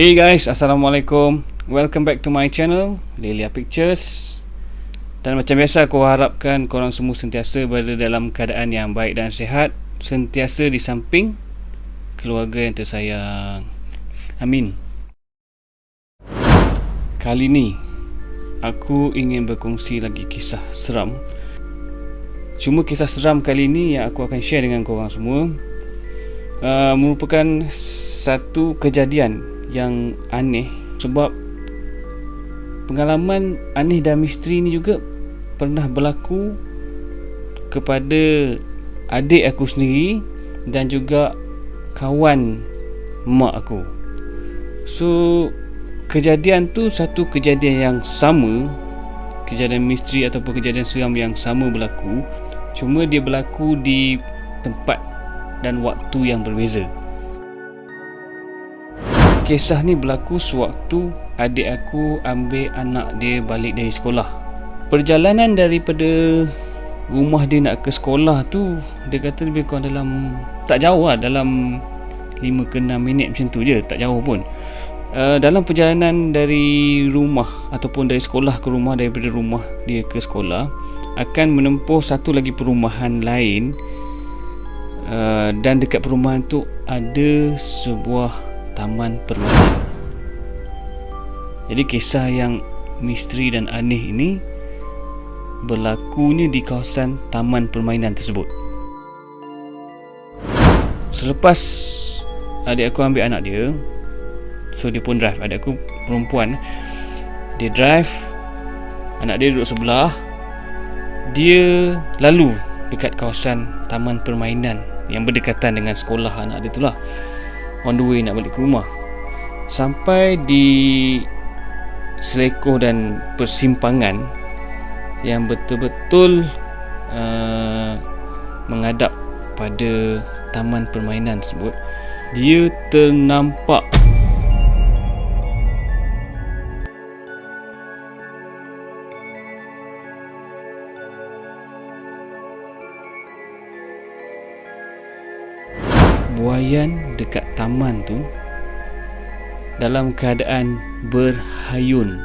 Hey guys, Assalamualaikum. Welcome back to my channel, Lelia Pictures. Dan macam biasa, aku harapkan korang semua sentiasa berada dalam keadaan yang baik dan sihat, sentiasa di samping keluarga yang tersayang. Amin. Kali ni aku ingin berkongsi lagi kisah seram. Cuma kisah seram kali ni yang aku akan share dengan korang semua merupakan satu kejadian yang aneh, sebab pengalaman aneh dan misteri ni juga pernah berlaku kepada adik aku sendiri dan juga kawan mak aku. So kejadian tu satu kejadian yang sama, kejadian misteri ataupun kejadian seram yang sama berlaku, cuma dia berlaku di tempat dan waktu yang berbeza. Kisah ni berlaku sewaktu adik aku ambil anak dia balik dari sekolah. Perjalanan daripada rumah dia nak ke sekolah tu, dia kata lebih kurang dalam, tak jauh lah, dalam 5 ke 6 minit macam tu je, tak jauh pun. Dalam perjalanan dari rumah ataupun dari sekolah ke rumah, daripada rumah dia ke sekolah, akan menempuh satu lagi perumahan lain, dan dekat perumahan tu ada sebuah taman permainan. Jadi kisah yang misteri dan aneh ini berlakunya di kawasan taman permainan tersebut. Selepas adik aku ambil anak dia, so dia pun drive. Adik aku perempuan, dia drive, anak dia duduk sebelah, dia lalu dekat kawasan taman permainan yang berdekatan dengan sekolah anak dia tu lah, on the way nak balik ke rumah. Sampai di selekoh dan persimpangan yang betul-betul menghadap pada taman permainan tersebut, dia ternampak buaian dekat taman tu dalam keadaan berhayun.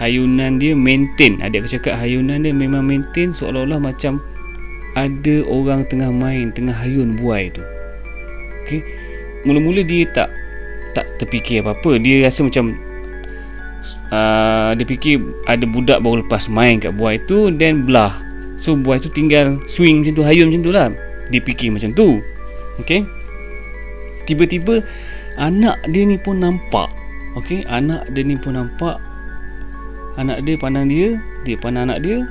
Hayunan dia maintain. Adik aku cakap hayunan dia memang maintain, seolah-olah macam ada orang tengah main, tengah hayun buai tu. Okay. Mula-mula dia tak terfikir apa-apa. Dia rasa macam dia fikir ada budak baru lepas main kat buai tu, then belah. So buai tu tinggal swing macam tu, hayun macam tu lah. Dia fikir macam tu. Okay. Tiba-tiba anak dia ni pun nampak. Okay. Anak dia ni pun nampak. Anak dia pandang dia, dia pandang anak dia.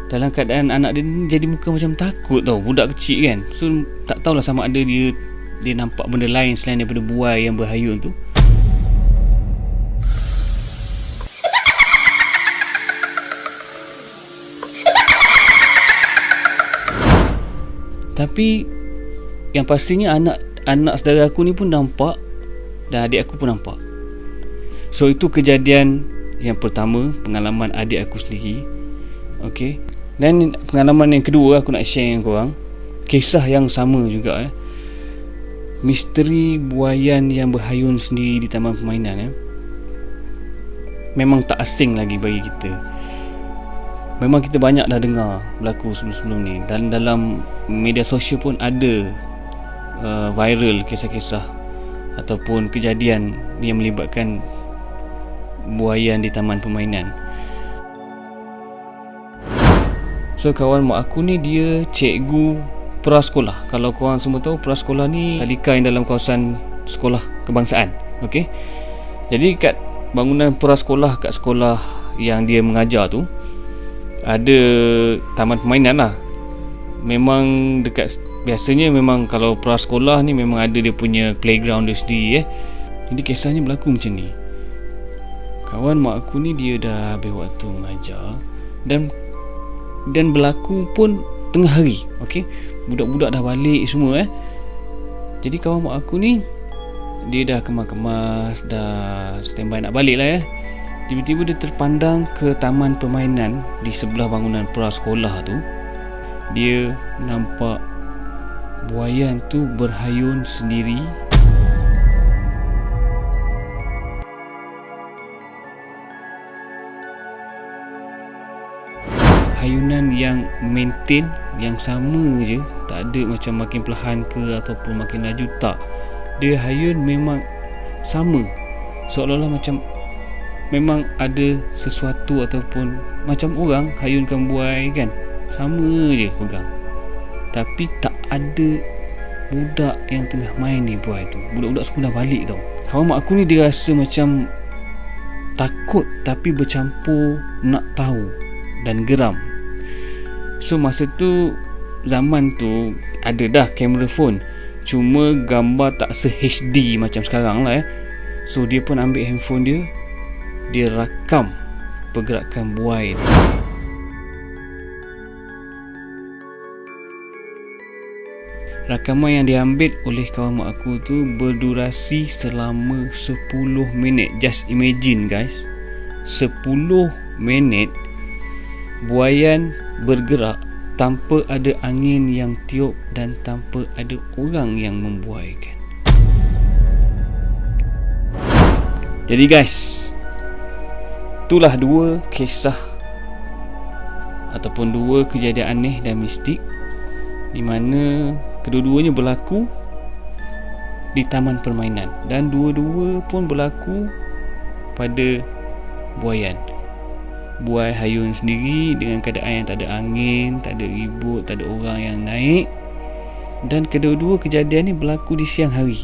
Dalam keadaan anak dia ni jadi muka macam takut tau. Budak kecil kan. So tak tahulah sama ada dia nampak benda lain selain daripada buai yang berhayun tu. Tapi yang pastinya anak saudara aku ni pun nampak, dan adik aku pun nampak. So itu kejadian yang pertama, pengalaman adik aku sendiri. Okay. Dan pengalaman yang kedua aku nak share dengan korang, kisah yang sama juga. Misteri buaian yang berhayun sendiri di taman permainan. Memang tak asing lagi bagi kita. Memang kita banyak dah dengar berlaku sebelum-sebelum ni. Dan dalam media sosial pun ada viral kisah-kisah ataupun kejadian yang melibatkan buaian di taman permainan. So kawan mak aku ni dia cikgu prasekolah. Kalau korang semua tahu, prasekolah ni tadika yang dalam kawasan sekolah kebangsaan. Okay. Jadi kat bangunan prasekolah, kat sekolah yang dia mengajar tu, ada taman permainan lah. Memang dekat, biasanya memang kalau prasekolah ni memang ada dia punya playground dia sendiri. Jadi kisahnya berlaku macam ni. Kawan mak aku ni dia dah habis waktu mengajar, dan berlaku pun tengah hari. Okay. Budak-budak dah balik semua. Jadi kawan mak aku ni dia dah kemas-kemas, dah standby nak balik lah. Tiba-tiba dia terpandang ke taman permainan di sebelah bangunan prasekolah tu. Dia nampak buaian tu berhayun sendiri hayunan yang maintain, yang sama je, tak ada macam makin perlahan ke ataupun makin laju, tak. Dia hayun memang sama, seolah-olah macam memang ada sesuatu ataupun macam orang hayunkan buai kan, sama je pegang. Tapi tak ada budak yang tengah main ni buai tu. Budak-budak semua dah balik tau. Kawan mak aku ni dia rasa macam takut tapi bercampur nak tahu dan geram. So masa tu, zaman tu ada dah kamera phone, cuma gambar tak se-HD macam sekarang lah So dia pun ambil handphone dia, dia rakam pergerakan buai tu. Rakaman yang diambil oleh kawan mak aku tu berdurasi selama 10 minit. Just imagine guys, 10 minit buaian bergerak tanpa ada angin yang tiup dan tanpa ada orang yang membuaikan. Jadi guys, itulah dua kisah ataupun dua kejadian aneh dan mistik di mana kedua-duanya berlaku di taman permainan dan dua-dua pun berlaku pada buaian. Buai hayun sendiri dengan keadaan yang tak ada angin, tak ada ribut, tak ada orang yang naik, dan kedua-dua kejadian ni berlaku di siang hari.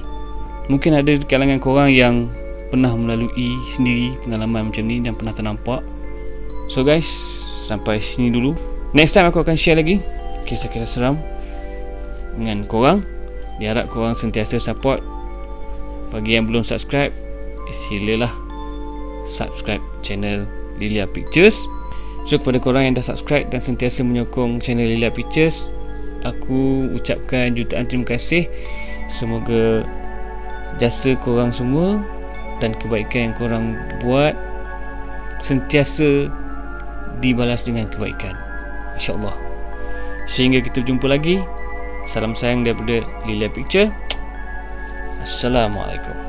Mungkin ada di kalangan korang yang pernah melalui sendiri pengalaman macam ni dan pernah ternampak. So guys, sampai sini dulu. Next time aku akan share lagi kisah-kisah seram dengan korang. Diharap korang sentiasa support. Bagi yang belum subscribe, silalah subscribe channel Lilia Pictures. So kepada korang yang dah subscribe dan sentiasa menyokong channel Lilia Pictures, aku ucapkan jutaan terima kasih. Semoga jasa korang semua dan kebaikan yang korang buat sentiasa dibalas dengan kebaikan, InsyaAllah. Sehingga kita jumpa lagi. Salam sayang daripada Lilia Picture. Assalamualaikum.